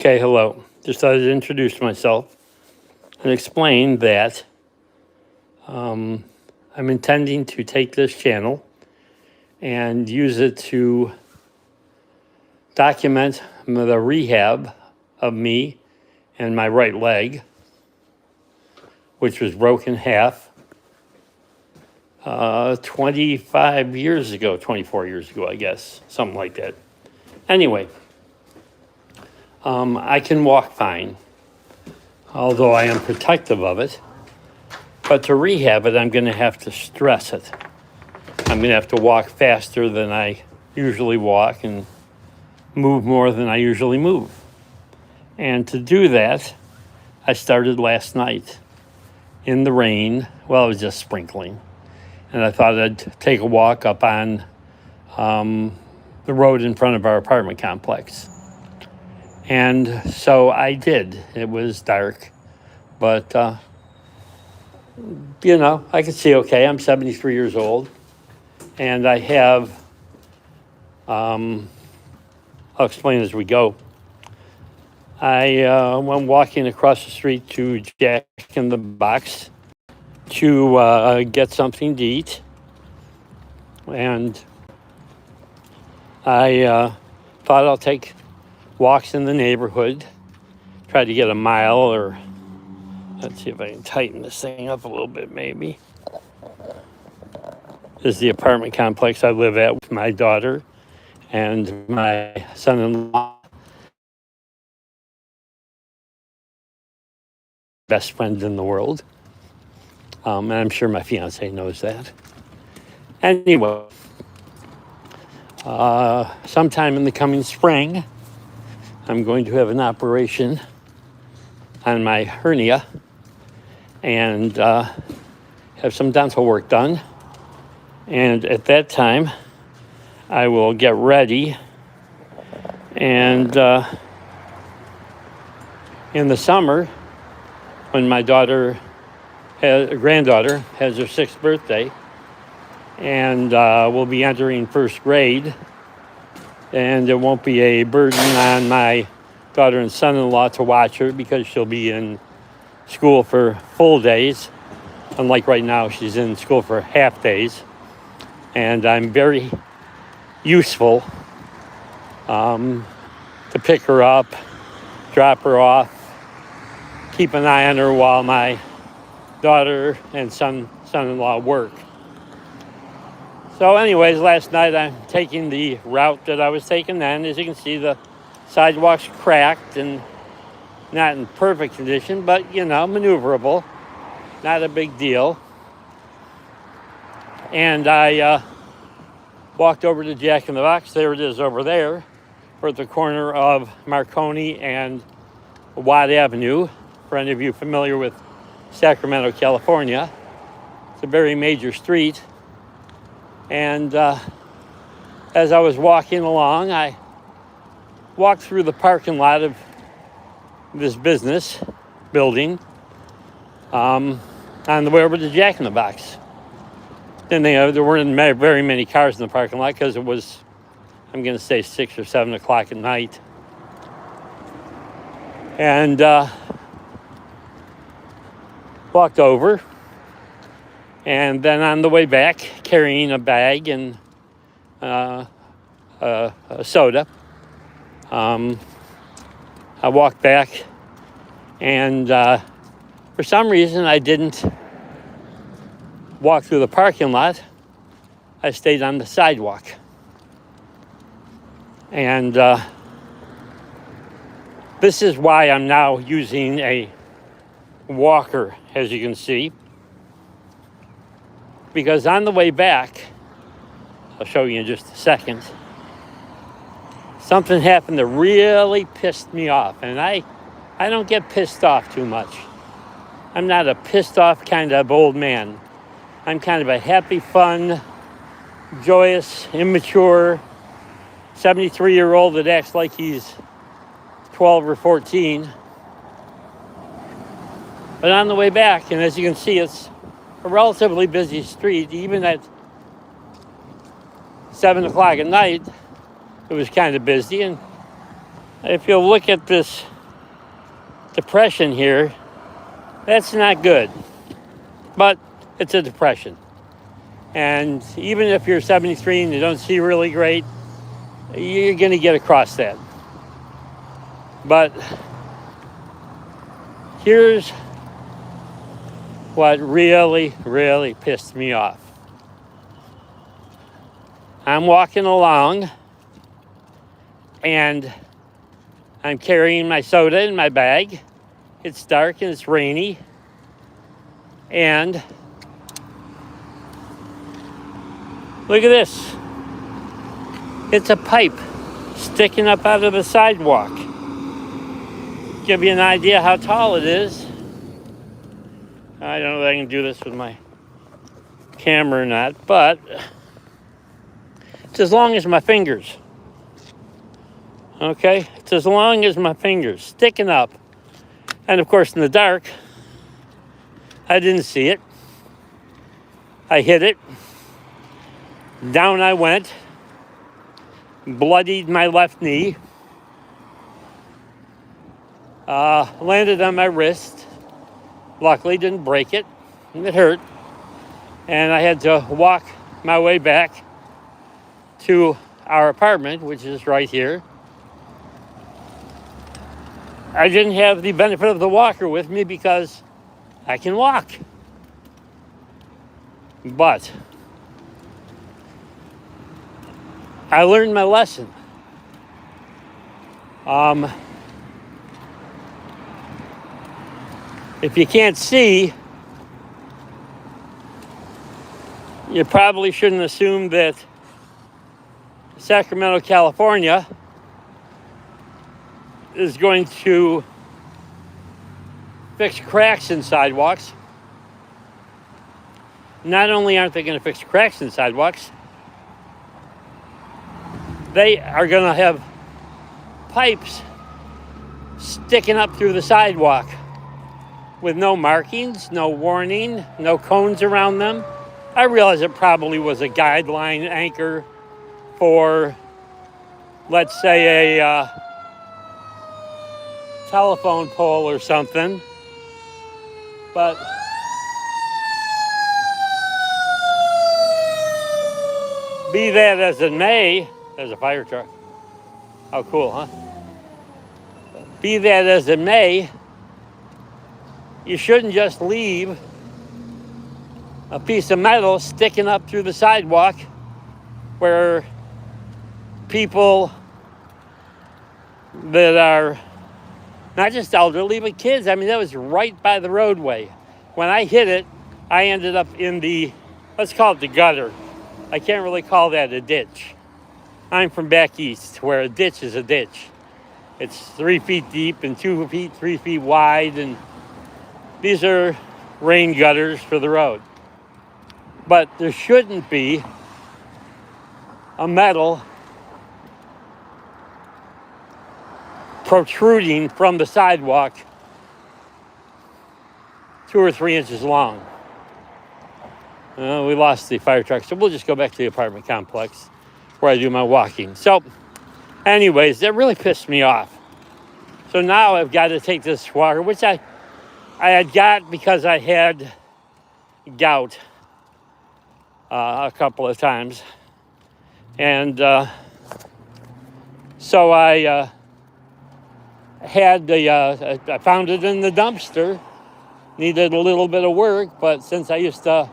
Okay, hello. Just thought I'd introduce myself and explain that I'm intending to take this channel and use it to document the rehab of me and my right leg, which was broken half 25 years ago, 24 years ago, I guess, something like that. Anyway, I can walk fine, although I am protective of it. But to rehab it, I'm going to have to stress it. I'm going to have to walk faster than I usually walk and move more than I usually move. And to do that, I started last night in the rain. Well, it was just sprinkling. And I thought I'd take a walk up on the road in front of our apartment complex. And so I did. It was dark, but I could see okay. I'm 73 years old, and I have, I'll explain as we go. I went walking across the street to Jack in the Box to get something to eat, and I thought I'll take walks in the neighborhood, try to get a mile or let's see if I can tighten this thing up a little bit, maybe. This is the apartment complex I live at with my daughter and my son-in-law, best friend in the world. And I'm sure my fiancé knows that. Anyway, sometime in the coming spring, I'm going to have an operation on my hernia and have some dental work done. And at that time, I will get ready. And in the summer, when my granddaughter has her 6th birthday, and will be entering 1st grade, and it won't be a burden on my daughter and son-in-law to watch her because she'll be in school for full days. Unlike right now, she's in school for half days. And I'm very useful to pick her up, drop her off, keep an eye on her while my daughter and son-in-law work. So anyways, last night I'm taking the route that I was taking then. As you can see, the sidewalk's cracked and not in perfect condition, but, maneuverable. Not a big deal. And I walked over to Jack in the Box. There it is over there. We're at the corner of Marconi and Watt Avenue. For any of you familiar with Sacramento, California, it's a very major street. And as I was walking along, I walked through the parking lot of this business building on the way over to Jack in the Box. Then there weren't very many cars in the parking lot because it was, I'm going to say 6 or 7 o'clock at night. And walked over. And then on the way back, carrying a bag and a soda, I walked back, and for some reason I didn't walk through the parking lot. I stayed on the sidewalk. And this is why I'm now using a walker, as you can see. Because on the way back, I'll show you in just a second, something happened that really pissed me off. And I don't get pissed off too much. I'm not a pissed off kind of old man. I'm kind of a happy, fun, joyous, immature 73-year-old that acts like he's 12 or 14. But on the way back, and as you can see, it's a relatively busy street. Even at 7 o'clock at night, it was kind of busy. And If you look at this depression here, that's not good. But it's a depression. And even if you're 73 and you don't see really great, you're going to get across that. But here's what really, really pissed me off. I'm walking along and I'm carrying my soda in my bag. It's dark and it's rainy. And look at this. It's a pipe sticking up out of the sidewalk. Give you an idea how tall it is. I don't know if I can do this with my camera or not, but it's as long as my fingers. Okay? It's as long as my fingers, sticking up. And of course, in the dark, I didn't see it. I hit it. Down I went. Bloodied my left knee. Landed on my wrist. Luckily, didn't break it. It hurt. And I had to walk my way back to our apartment, which is right here. I didn't have the benefit of the walker with me because I can walk. But I learned my lesson. If you can't see, you probably shouldn't assume that Sacramento, California is going to fix cracks in sidewalks. Not only aren't they going to fix cracks in sidewalks, they are going to have pipes sticking up through the sidewalk with no markings, no warning, no cones around them. I realize it probably was a guideline anchor for, let's say, a telephone pole or something. But be that as it may, there's a fire truck. How cool, huh? Be that as it may, you shouldn't just leave a piece of metal sticking up through the sidewalk where people that are not just elderly, but kids. I mean, that was right by the roadway. When I hit it, I ended up in the, let's call it the gutter. I can't really call that a ditch. I'm from back east, where a ditch is a ditch. It's 3 feet deep and 2 feet, 3 feet wide, and these are rain gutters for the road. But there shouldn't be a metal protruding from the sidewalk 2 or 3 inches long. We lost the fire truck, so we'll just go back to the apartment complex where I do my walking. So, anyways, that really pissed me off. So now I've got to take this water, which I had got because I had gout a couple of times. And so I I found it in the dumpster. Needed a little bit of work, but since I used to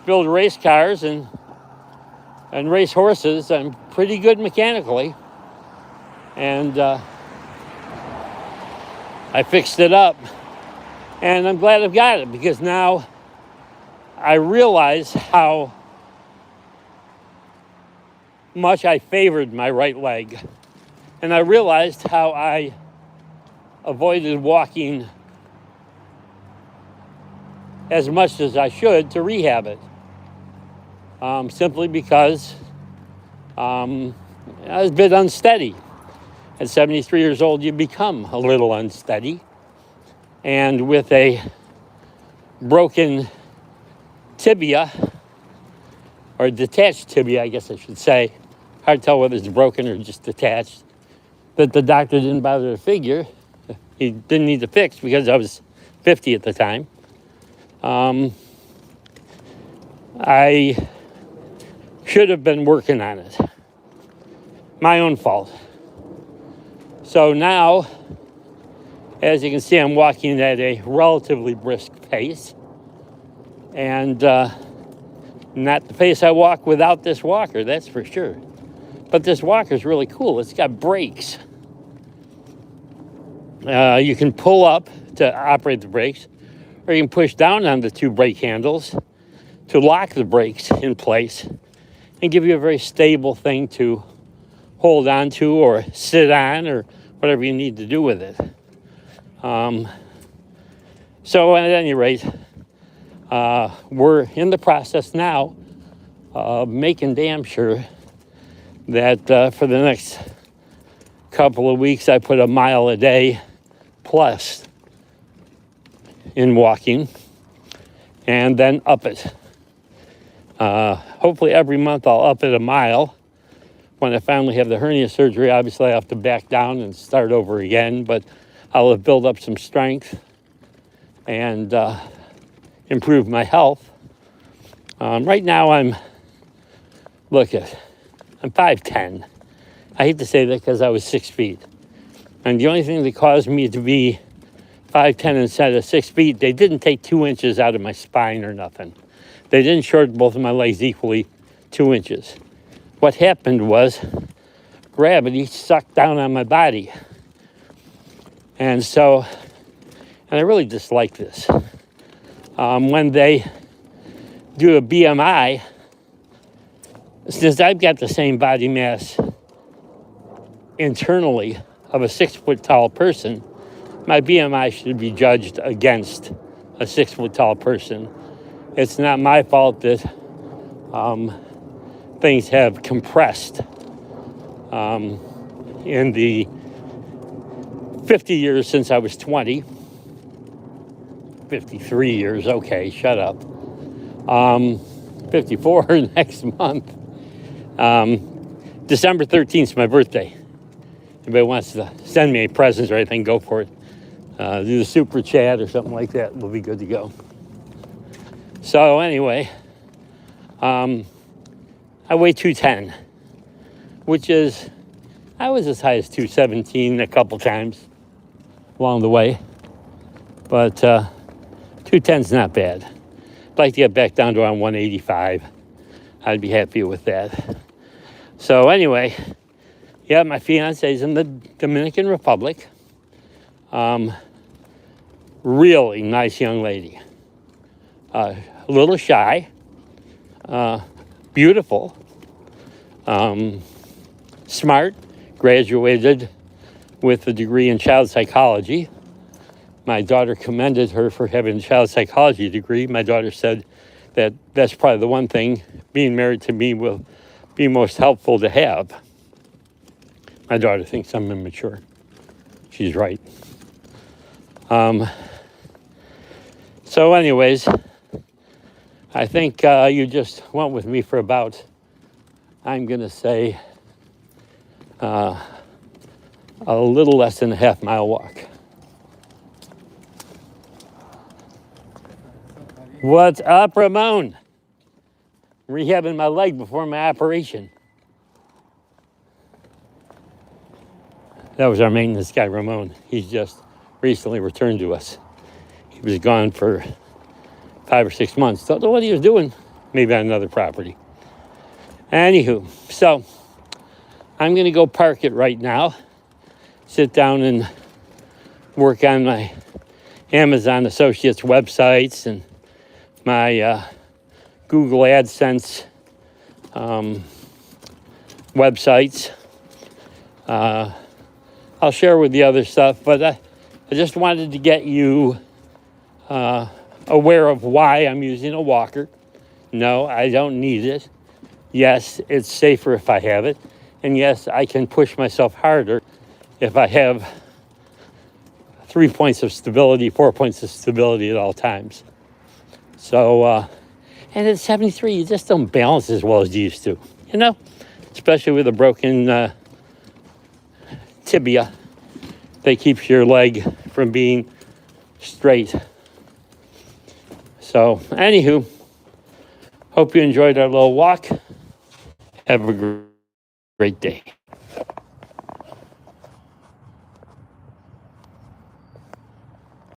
build race cars and race horses, I'm pretty good mechanically. And I fixed it up. And I'm glad I've got it, because now I realize how much I favored my right leg. And I realized how I avoided walking as much as I should to rehab it. Simply because I was a bit unsteady. At 73 years old, you become a little unsteady. And with a broken tibia, or detached tibia, I guess I should say, hard to tell whether it's broken or just detached, that the doctor didn't bother to figure. He didn't need to fix because I was 50 at the time. I should have been working on it. My own fault. So now, as you can see, I'm walking at a relatively brisk pace. And not the pace I walk without this walker, that's for sure. But this walker is really cool. It's got brakes. You can pull up to operate the brakes, or you can push down on the two brake handles to lock the brakes in place and give you a very stable thing to hold on to or sit on or whatever you need to do with it. So at any rate, we're in the process now of making damn sure that for the next couple of weeks I put a mile a day plus in walking and then up it. Hopefully every month I'll up it a mile. When I finally have the hernia surgery, obviously I have to back down and start over again, but I'll have built up some strength and improve my health. Right now I'm 5'10". I hate to say that because I was 6 feet. And the only thing that caused me to be 5'10" instead of 6 feet, they didn't take 2 inches out of my spine or nothing. They didn't shorten both of my legs equally 2 inches. What happened was gravity sucked down on my body. And I really dislike this. When they do a BMI, since I've got the same body mass internally of a 6 foot tall person, my BMI should be judged against a 6 foot tall person. It's not my fault that things have compressed in the 50 years since I was 20. 53 years, okay, shut up. 54 next month. December 13th is my birthday. Anybody wants to send me any presents or anything, go for it. Do the super chat or something like that, we'll be good to go. So anyway, I weigh 210, which is, I was as high as 217 a couple times along the way, but 210's not bad. I'd like to get back down to around 185. I'd be happy with that. So anyway, yeah, my fiance's in the Dominican Republic. Really nice young lady. A little shy, beautiful, smart, graduated with a degree in child psychology. My daughter commended her for having a child psychology degree. My daughter said that that's probably the one thing being married to me will be most helpful to have. My daughter thinks I'm immature. She's right. So anyways, I think you just went with me for about, I'm going to say, a little less than a half-mile walk. What's up, Ramon? Rehabbing my leg before my operation. That was our maintenance guy, Ramon. He's just recently returned to us. He was gone for 5 or 6 months. Don't know what he was doing. Maybe on another property. Anywho, so I'm going to go park it right now. Sit down and work on my Amazon Associates websites and my Google AdSense websites. I'll share with the other stuff, but I just wanted to get you aware of why I'm using a walker. No, I don't need it. Yes, it's safer if I have it. And yes, I can push myself harder if I have 3 points of stability, 4 points of stability at all times. So, and at 73, you just don't balance as well as you used to, you know? Especially with a broken tibia that keeps your leg from being straight. So, anywho, hope you enjoyed our little walk. Have a great day.